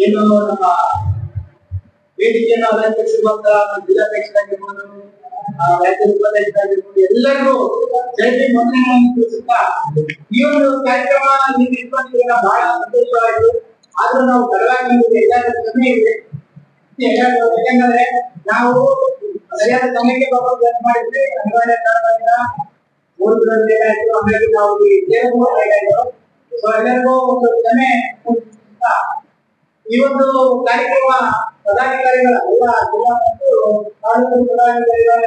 ಏನು ನಮ್ಮ ವೇದಿಕೆಯನ್ನು ಅಲಂಕರಿಸಿರುವಂತಹ ಜಿಲ್ಲಾಧ್ಯಕ್ಷರಾಗಿರ್ಬೋದು, ರಾಜ್ಯ ಉಪಾಧ್ಯಕ್ಷರಾಗಿರ್ಬೋದು, ಎಲ್ಲರಿಗೂ ಜಯಂತಿ ವಂದನೆಗಳನ್ನು ತಿಳಿಸುತ್ತಾ ಈ ಒಂದು ಕಾರ್ಯಕ್ರಮ ನೀವು ಇಟ್ಕೊಂಡಿದ್ದೀರ ಬಹಳ ಸಂತೋಷವಾಯಿತು. ಆದ್ರೂ ನಾವು ತಡವಾಗಿ ಎಲ್ಲರ ಕಮ್ಮಿ ಇದೆ. ಯಾಕಂದ್ರೆ ನಾವು ಸರಿಯಾದ ಸಮಯಕ್ಕೆ ಪ್ರಯತ್ನ ಮಾಡಿದ್ವಿ. ಅನಿವಾರ್ಯ ಕಾರಣದಿಂದ ಬೇಕಾಯ್ತು, ಹಾಗಾಗಿ ನಾವು ಎಲ್ಲರಿಗೂ ಒಂದು ಕ್ಷಮೆ. ಈ ಒಂದು ಕಾರ್ಯಕ್ರಮ ಪದಾಧಿಕಾರಿಗಳ ಎಲ್ಲ ಜಿಲ್ಲಾ ಮತ್ತು ತಾಲೂಕು ಪದಾಧಿಕಾರಿಗಳ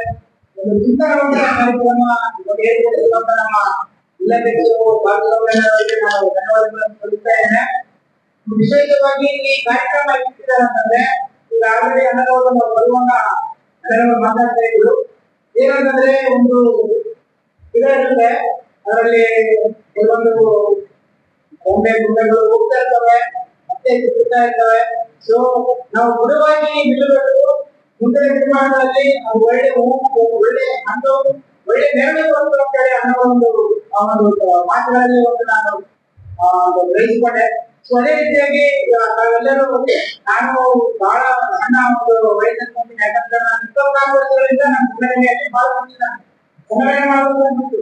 ಒಂದು ಚಿಂತನವಂತ ಕಾರ್ಯಕ್ರಮ ಏರ್ಪಡಿಸಿರುವಂತ ನಮ್ಮ ಜಿಲ್ಲಾಧ್ಯಕ್ಷರು ಭಾಗವಹಿಸಿದವರಿಗೆ ನಾವು ಧನ್ಯವಾದಗಳನ್ನು ಸಲ್ಲಿಸ್ತಾ ಇದ್ದೇನೆ. ವಿಶೇಷವಾಗಿ ಈ ಕಾರ್ಯಕ್ರಮ ಇಟ್ಟಿದ್ದಾರೆ ಅಂತಂದ್ರೆ ಈಗ ಆಲ್ರೆಡಿ ಅನುಭವ ನಾವು ಬರುವಾಗ ಎಲ್ಲರೂ ಮಾತಾಡ್ತಾ ಇದ್ರು. ಏನಂತಂದ್ರೆ ಒಂದು ಇರುತ್ತೆ, ಅದರಲ್ಲಿ ಕೆಲವೊಂದು ಬೊಂಬೆ ಗುಂಬೆಗಳು ಹೋಗ್ತಾ ಇರ್ತವೆ, ಮತ್ತೆ ಸಿಗ್ತಾ ಇರ್ತವೆ. ಸೊ ನಾವು ಗುರುವಾಗಿ ನಿಲ್ಲಬೇಕು. ಮುಂದಿನ ನಿರ್ಮಾಣದಲ್ಲಿ ಒಳ್ಳೆ ಒಳ್ಳೆ ಹಣ್ಣು ಒಳ್ಳೆ ನೇರಳೆ ಬರುತ್ತೆ ಅಂತ ಹೇಳಿ ಅನ್ನೋ ಒಂದು ಮಾತುಗಳಲ್ಲಿ ಒಂದು ನಾನು ಗ್ರಹಿಸಿಕೊಂಡೆ. ಸೊ ಅದೇ ರೀತಿಯಾಗಿ ನಾವೆಲ್ಲರೂ ನಾನು ಬಹಳ ಸಣ್ಣ ಒಂದು ವಯಸ್ಸನ್ನು, ಯಾಕಂದ್ರೆ ನಾನು 24 ವರ್ಷಗಳಿಂದ ನಾನು ಸಂಘಟನೆಯಲ್ಲಿ ಪಾಲ್ಗೊಂಡಿದ್ದೇನೆ. ಸಂಘಟನೆ ಮಾಡುವುದು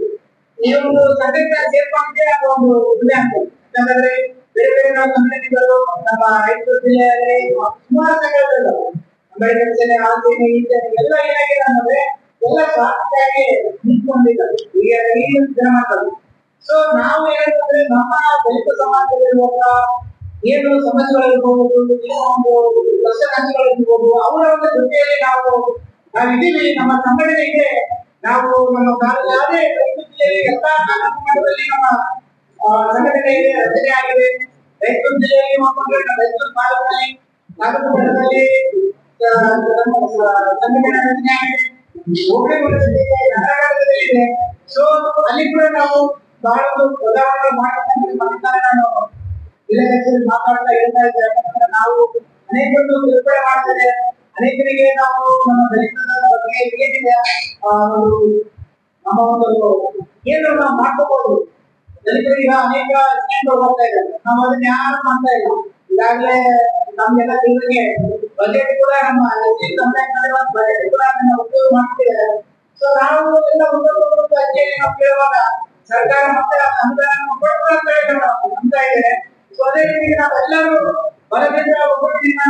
ಈ ಒಂದು ಸಂಘಟನೆ ಸೇರ್ಪಡೆ ಅನ್ನೋ ಒಂದು ಉದ್ಯಮ ಅಂತ. ಯಾಕಂದ್ರೆ ಬೇರೆ ಬೇರೆ ನಾವು ಸಂಘಟನೆಗಳು ನಮ್ಮ ರಾಯಚೂರು ಜಿಲ್ಲೆಯಲ್ಲಿ ಸುಮಾರು ಸಂಘಟನೆಗಳು ಅಂಬೇಡ್ಕರ್ ಸೇನೆ, ಆ ಸೇನೆ, ಈ ಸೇನೆ ಎಲ್ಲ ಏನಾಗಿದೆ ಅಂದ್ರೆ ಎಲ್ಲ ಸಾರ್ಥಕವಾಗಿ ನಿಂತ್ಕೊಂಡಿದ್ದಾರೆ ಈ ದಿನಮಾನದಲ್ಲಿ. ಸೊ ನಾವು ಏನಂತಂದ್ರೆ ನಮ್ಮ ದಲಿತ ಸಮಾಜದಲ್ಲಿರುವಂತ ಏನು ಸಮಸ್ಯೆಗಳಿರ್ಬೋದು, ಏನೋ ಒಂದು ಕಷ್ಟಗಳಿರ್ಬೋದು, ಅವರ ಒಂದು ಜೊತೆಯಲ್ಲಿ ನಾವಿದ್ದೀವಿ. ನಮ್ಮ ಸಂಘಟನೆ ಇದೆ. ನಾವು ನಮ್ಮ ಯಾವುದೇ ಜಿಲ್ಲೆಯಲ್ಲಿ ಎಲ್ಲ ಮಟ್ಟದಲ್ಲಿ ನಮ್ಮ ಸಂಘಟನೆ ರಚನೆ ಆಗಿದೆ. ರಾಯಚೂರು ಜಿಲ್ಲೆಯಲ್ಲಿ ನೋಡಿಕೊಂಡ್ರೆ ರಾಯಚೂರು ತಾಲೂಕಿನಲ್ಲಿ ತಾಲೂಕು ಮಟ್ಟದಲ್ಲಿ ಸಂಘಟನೆ ರಚನೆ ಆಗಿದೆ. ಹೋಬಳಿ ಮಟ್ಟದಲ್ಲಿ ನಗರದಲ್ಲಿ ಇದೆ. ಸೊ ಅಲ್ಲಿ ಕೂಡ ನಾವು ಬಹಳ ಒಂದು ಬದಲಾವಣೆ ಮಾಡಿದ್ದಾರೆ. ನಾನು ಜಿಲ್ಲಾಧ್ಯಕ್ಷರಲ್ಲಿ ಮಾತಾಡ್ತಾ ಹೇಳ್ತಾ ಇದ್ದೆ. ಯಾಕಂದ್ರೆ ನಾವು ಅನೇಕರು ತಿಳ್ಕೊಳ್ಳೆ ಮಾಡ್ತೇವೆ. ಅನೇಕರಿಗೆ ನಾವು ನಮ್ಮ ದಲಿತರ ಬಗ್ಗೆ ಏನಿದೆ ನಮ್ಮ ಒಂದು ಏನು ನಾವು ಮಾಡ್ಕೋಬಹುದು. ದಲಿತರಿಗೆ ಅನೇಕ ಸ್ಕೀಮ್ಗಳು ಬರ್ತಾ ಇದ್ದಾರೆ. ನಾವು ಅದನ್ನ ಯಾರು ಮಾಡ್ತಾ ಇಲ್ಲ. ಈಗಾಗಲೇ ನಮ್ಗೆಲ್ಲ ತಿಂಗಳಿಗೆ ಬಜೆಟ್ ಕೂಡ ನಮ್ಮ ಬಜೆಟ್ ಕೂಡ ಉಪಯೋಗ ಮಾಡ್ತಿದ್ದಾರೆ. ಸೊ ನಾವು ಎಲ್ಲ ನಾವು ಕೇಳುವಾಗ ಸರ್ಕಾರ ಮತ್ತೆ ಅನುದಾನ ಕೊಡ್ತಾ ಇದೆ. ಸೊ ಅದೇ ರೀತಿ ನಾವೆಲ್ಲರೂ ಬಲದಿಂದ ಒಗ್ಗಟ್ಟಿನ